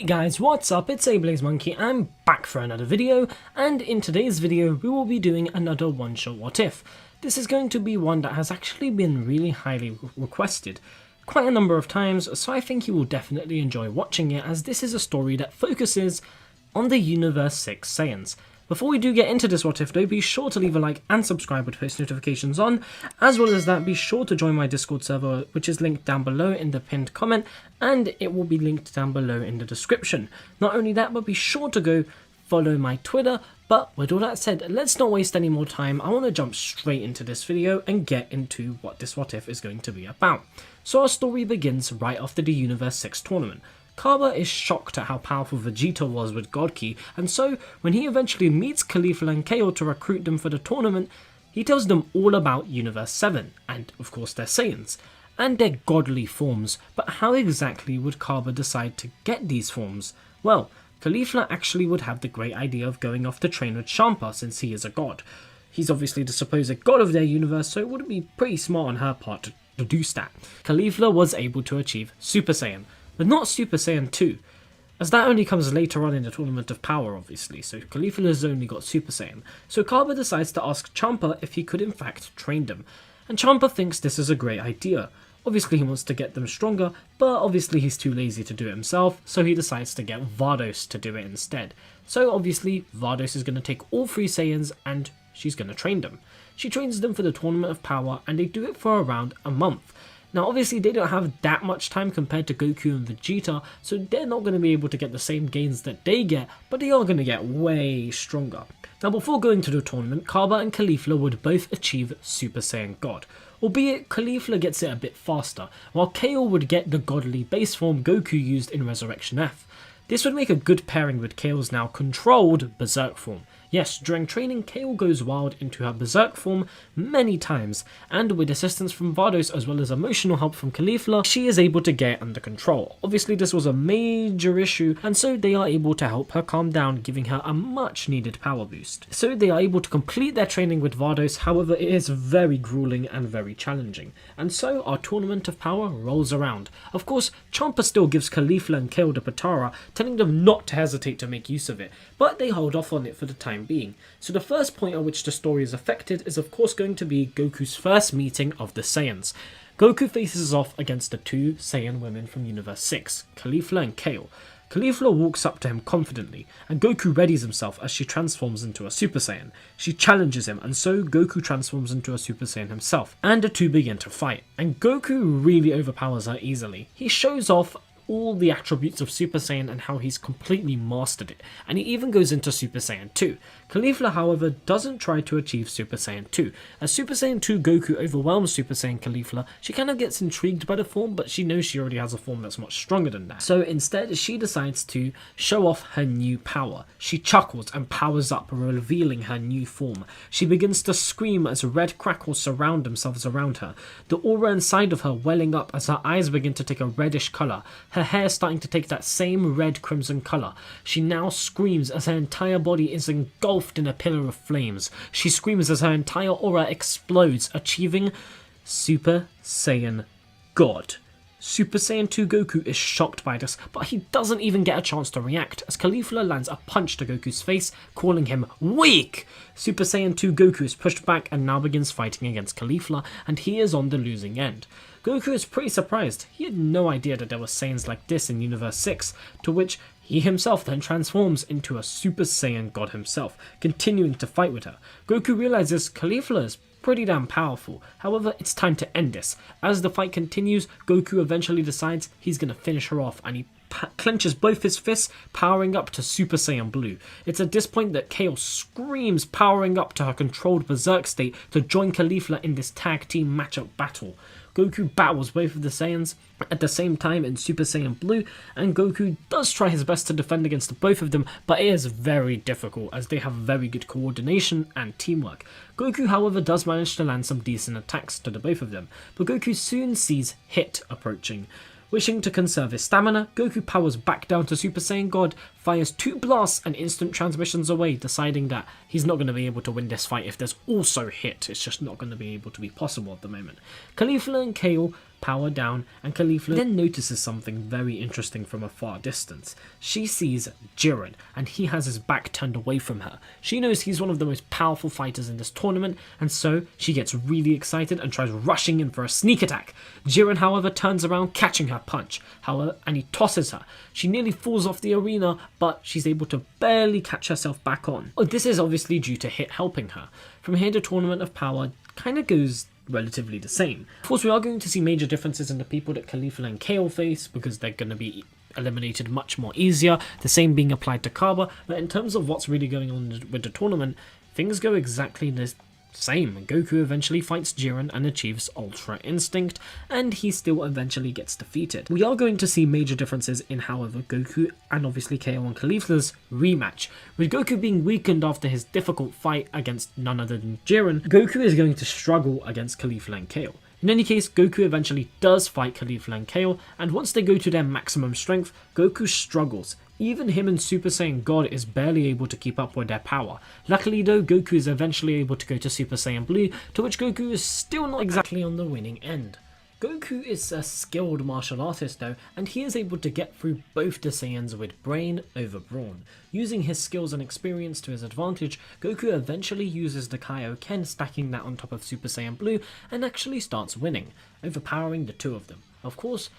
Hey guys, what's up? It's Monkey. I'm back for another video, and in today's video we will be doing another one-shot what if. This is going to be one that has actually been really highly requested quite a number of times, so I think you will definitely enjoy watching it, as this is a story that focuses on the Universe 6 Saiyans. Before we do get into this what if though, be sure to leave a like and subscribe with post notifications on. As well as that, be sure to join my Discord server, which is linked down below in the pinned comment, and it will be linked down below in the description. Not only that, but be sure to go follow my Twitter. But with all that said, let's not waste any more time. I want to jump straight into this video and get into what this what if is going to be about. So our story begins right after the Universe 6 tournament. Cabba is shocked at how powerful Vegeta was with God Ki, and so when he eventually meets Caulifla and Kale to recruit them for the tournament, he tells them all about Universe 7, and of course their Saiyans, and their godly forms. But how exactly would Cabba decide to get these forms? Well, Caulifla actually would have the great idea of going off to train with Champa, since he is a god. He's obviously the supposed god of their universe, so it would be pretty smart on her part to do that. Caulifla was able to achieve Super Saiyan, but not Super Saiyan 2, as that only comes later on in the Tournament of Power obviously, so Caulifla has only got Super Saiyan. So Cabba decides to ask Champa if he could in fact train them, and Champa thinks this is a great idea. Obviously he wants to get them stronger, but obviously he's too lazy to do it himself, so he decides to get Vados to do it instead. So obviously Vados is going to take all three Saiyans and she's going to train them. She trains them for the Tournament of Power, and they do it for around a month. Now obviously they don't have that much time compared to Goku and Vegeta, so they're not going to be able to get the same gains that they get, but they are going to get way stronger. Now before going to the tournament, Cabba and Caulifla would both achieve Super Saiyan God, albeit Caulifla gets it a bit faster, while Kale would get the godly base form Goku used in Resurrection F. This would make a good pairing with Kale's now controlled Berserk form. Yes, during training, Kale goes wild into her Berserk form many times, and with assistance from Vados as well as emotional help from Caulifla, she is able to get it under control. Obviously this was a major issue, and so they are able to help her calm down, giving her a much needed power boost. So they are able to complete their training with Vados, however it is very grueling and very challenging. And so our Tournament of Power rolls around. Of course, Champa still gives Caulifla and Kale the Potara, telling them not to hesitate to make use of it, but they hold off on it for the time being. So the first point at which the story is affected is of course going to be Goku's first meeting of the Saiyans. Goku faces off against the two Saiyan women from Universe 6, Caulifla and Kale. Caulifla walks up to him confidently, and Goku readies himself as she transforms into a Super Saiyan. She challenges him, and so Goku transforms into a Super Saiyan himself, and the two begin to fight. And Goku really overpowers her easily. He shows off all the attributes of Super Saiyan and how he's completely mastered it, and he even goes into Super Saiyan 2. Caulifla, however, doesn't try to achieve Super Saiyan 2. As Super Saiyan 2 Goku overwhelms Super Saiyan Caulifla, she kind of gets intrigued by the form, but she knows she already has a form that's much stronger than that. So instead, she decides to show off her new power. She chuckles and powers up, revealing her new form. She begins to scream as red crackles surround themselves around her, the aura inside of her welling up as her eyes begin to take a reddish colour, her hair starting to take that same red crimson colour. She now screams as her entire body is engulfed in a pillar of flames. She screams as her entire aura explodes, achieving Super Saiyan God. Super Saiyan 2 Goku is shocked by this, but he doesn't even get a chance to react, as Caulifla lands a punch to Goku's face, calling him weak. Super Saiyan 2 Goku is pushed back and now begins fighting against Caulifla, and he is on the losing end. Goku is pretty surprised. He had no idea that there were Saiyans like this in Universe 6, to which he himself then transforms into a Super Saiyan God himself, continuing to fight with her. Goku realizes Caulifla is pretty damn powerful, however it's time to end this. As the fight continues, Goku eventually decides he's going to finish her off, and he clenches both his fists, powering up to Super Saiyan Blue. It's at this point that Kale screams, powering up to her controlled Berserk state to join Caulifla in this tag team matchup battle. Goku battles both of the Saiyans at the same time in Super Saiyan Blue, and Goku does try his best to defend against both of them, but it is very difficult as they have very good coordination and teamwork. Goku, however, does manage to land some decent attacks to the both of them, but Goku soon sees Hit approaching. Wishing to conserve his stamina, Goku powers back down to Super Saiyan God, fires 2 blasts and instant transmissions away, deciding that he's not going to be able to win this fight if there's also Hit. It's just not going to be able to be possible at the moment. Caulifla and Kale power down, and Caulifla then notices something very interesting from a far distance. She sees Jiren, and he has his back turned away from her. She knows he's one of the most powerful fighters in this tournament, and so she gets really excited and tries rushing in for a sneak attack. Jiren, however, turns around, catching her punch, and he tosses her. She nearly falls off the arena, but she's able to barely catch herself back on. This is obviously due to Hit helping her. From here, the Tournament of Power kind of goes relatively the same. Of course, we are going to see major differences in the people that Caulifla and Kale face, because they're going to be eliminated much more easier, the same being applied to Cabba, but in terms of what's really going on with the tournament, things go exactly the same. Goku eventually fights Jiren and achieves Ultra Instinct, and he still eventually gets defeated. We are going to see major differences in, however, Goku and obviously KO and Caulifla's rematch. With Goku being weakened after his difficult fight against none other than Jiren, Goku is going to struggle against Caulifla and Kale. In any case, Goku eventually does fight Caulifla and Kale, and once they go to their maximum strength, Goku struggles. Even him and Super Saiyan God is barely able to keep up with their power. Luckily though, Goku is eventually able to go to Super Saiyan Blue, to which Goku is still not exactly on the winning end. Goku is a skilled martial artist though, and he is able to get through both the Saiyans with brain over brawn. Using his skills and experience to his advantage, Goku eventually uses the Kaioken, stacking that on top of Super Saiyan Blue, and actually starts winning, overpowering the two of them. Of course,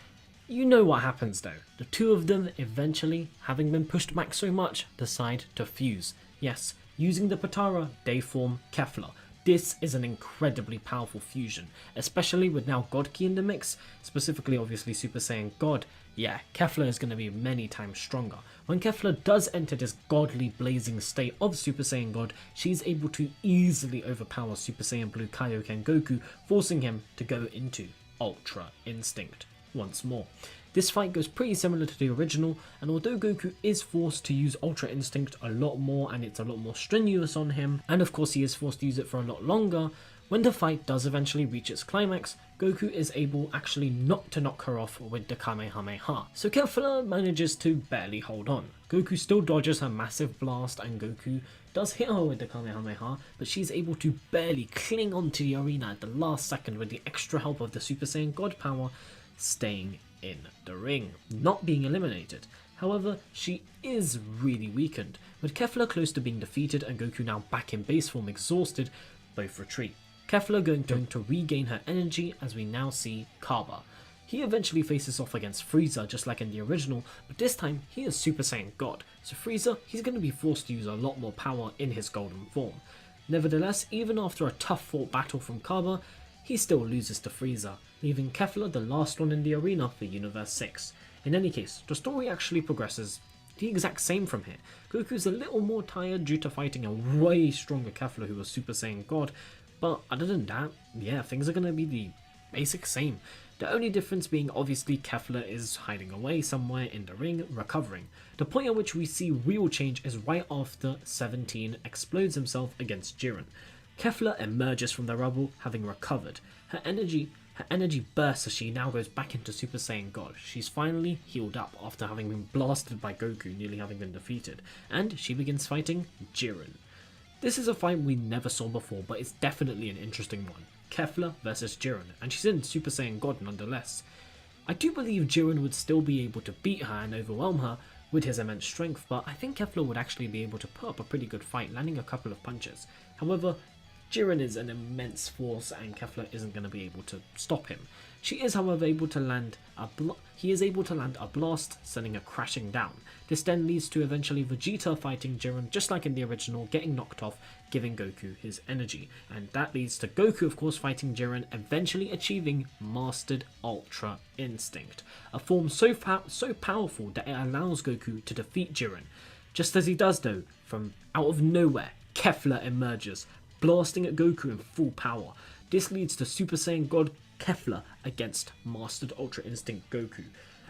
you know what happens though. The two of them eventually, having been pushed back so much, decide to fuse. Yes, using the Potara, they form Kefla. This is an incredibly powerful fusion, especially with now God Ki in the mix, specifically obviously Super Saiyan God. Yeah, Kefla is going to be many times stronger. When Kefla does enter this godly blazing state of Super Saiyan God, she's able to easily overpower Super Saiyan Blue Kaioken Goku, forcing him to go into Ultra Instinct once more. This fight goes pretty similar to the original, and although Goku is forced to use Ultra Instinct a lot more and it's a lot more strenuous on him, and of course he is forced to use it for a lot longer, when the fight does eventually reach its climax, Goku is able actually not to knock her off with the Kamehameha. So Kefla manages to barely hold on. Goku still dodges her massive blast, and Goku does hit her with the Kamehameha, but she's able to barely cling onto the arena at the last second with the extra help of the Super Saiyan God power, staying in the ring, not being eliminated. However, she is really weakened. With Kefla close to being defeated and Goku now back in base form exhausted, both retreat. Kefla going to regain her energy as we now see Cabba. He eventually faces off against Frieza just like in the original, but this time he is Super Saiyan God, so Frieza, he's going to be forced to use a lot more power in his golden form. Nevertheless, even after a tough fought battle from Cabba, he still loses to Frieza, leaving Kefla the last one in the arena for Universe 6. In any case, the story actually progresses the exact same from here. Goku's a little more tired due to fighting a way stronger Kefla who was Super Saiyan God, but other than that, yeah, things are going to be the basic same. The only difference being obviously Kefla is hiding away somewhere in the ring, recovering. The point at which we see real change is right after 17 explodes himself against Jiren. Kefla emerges from the rubble, having recovered. Her energy bursts as she now goes back into Super Saiyan God. She's finally healed up after having been blasted by Goku, nearly having been defeated, and she begins fighting Jiren. This is a fight we never saw before, but it's definitely an interesting one. Kefla versus Jiren, and she's in Super Saiyan God nonetheless. I do believe Jiren would still be able to beat her and overwhelm her with his immense strength, but I think Kefla would actually be able to put up a pretty good fight, landing a couple of punches. However, Jiren is an immense force and Kefla isn't going to be able to stop him. She is however able to land a blast, sending her crashing down. This then leads to eventually Vegeta fighting Jiren just like in the original, getting knocked off, giving Goku his energy. And that leads to Goku of course fighting Jiren, eventually achieving Mastered Ultra Instinct. A form so powerful that it allows Goku to defeat Jiren. Just as he does though, from out of nowhere, Kefla emerges, blasting at Goku in full power. This leads to Super Saiyan God Kefla against Mastered Ultra Instinct Goku.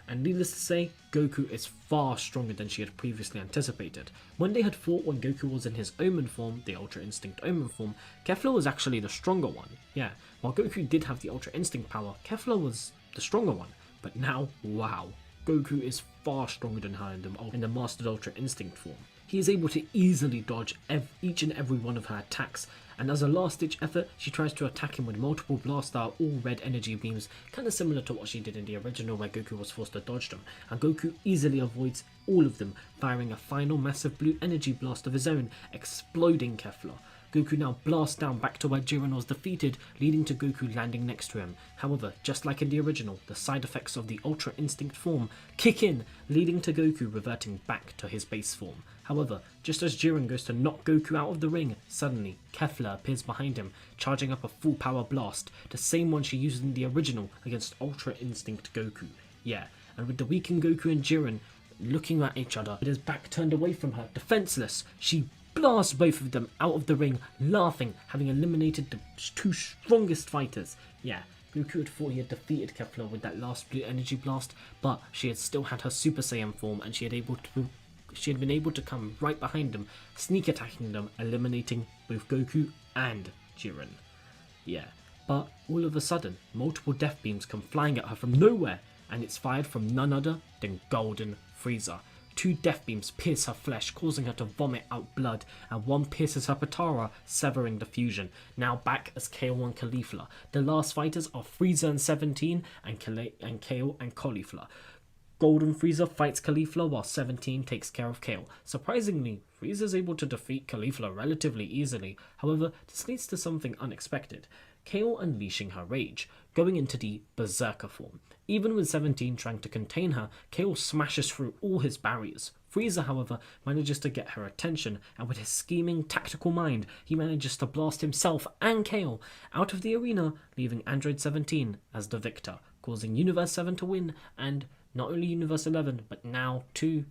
And needless to say, Goku is far stronger than she had previously anticipated. When they had fought when Goku was in his Omen form, the Ultra Instinct Omen form, Kefla was actually the stronger one. Yeah, while Goku did have the Ultra Instinct power, Kefla was the stronger one. But now, wow, Goku is far stronger than her in the Mastered Ultra Instinct form. He is able to easily dodge each and every one of her attacks, and as a last ditch effort she tries to attack him with multiple blast-style all red energy beams, kinda similar to what she did in the original where Goku was forced to dodge them, and Goku easily avoids all of them, firing a final massive blue energy blast of his own, exploding Caulifla. Goku now blasts down back to where Jiren was defeated, leading to Goku landing next to him. However, just like in the original, the side effects of the Ultra Instinct form kick in, leading to Goku reverting back to his base form. However, just as Jiren goes to knock Goku out of the ring, suddenly Caulifla appears behind him, charging up a full power blast, the same one she used in the original against Ultra Instinct Goku. Yeah, and with the weakened Goku and Jiren looking at each other, with his back turned away from her, defenseless, she blasts both of them out of the ring, laughing, having eliminated the two strongest fighters. Yeah, Goku had thought he had defeated Caulifla with that last blue energy blast, but she had still had her Super Saiyan form, and she had been able to come right behind them, sneak attacking them, eliminating both Goku and Jiren. Yeah, but all of a sudden, multiple death beams come flying at her from nowhere, and it's fired from none other than Golden Frieza. Two death beams pierce her flesh, causing her to vomit out blood, and one pierces her patara, severing the fusion. Now back as Kale and Caulifla. The last fighters are Frieza and 17, and Kale and Caulifla. Golden Frieza fights Caulifla while 17 takes care of Kale. Surprisingly, Frieza is able to defeat Caulifla relatively easily. However, this leads to something unexpected. Kale unleashing her rage, going into the Berserker form. Even with 17 trying to contain her, Kale smashes through all his barriers. Frieza, however, manages to get her attention, and with his scheming, tactical mind, he manages to blast himself and Kale out of the arena, leaving Android 17 as the victor, causing Universe 7 to win, and not only Universe 11, but now 2,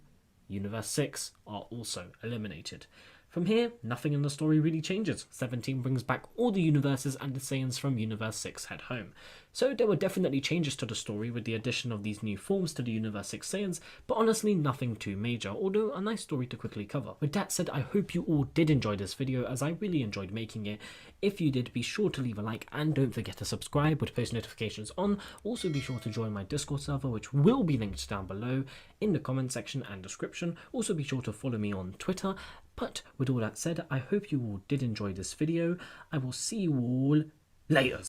Universe 6 are also eliminated. From here, nothing in the story really changes. 17 brings back all the universes and the Saiyans from Universe 6 head home. So there were definitely changes to the story with the addition of these new forms to the Universe 6 Saiyans, but honestly nothing too major, although a nice story to quickly cover. With that said, I hope you all did enjoy this video as I really enjoyed making it. If you did, be sure to leave a like and don't forget to subscribe with post notifications on. Also be sure to join my Discord server, which will be linked down below in the comment section and description. Also be sure to follow me on Twitter. But with all that said, I hope you all did enjoy this video. I will see you all later.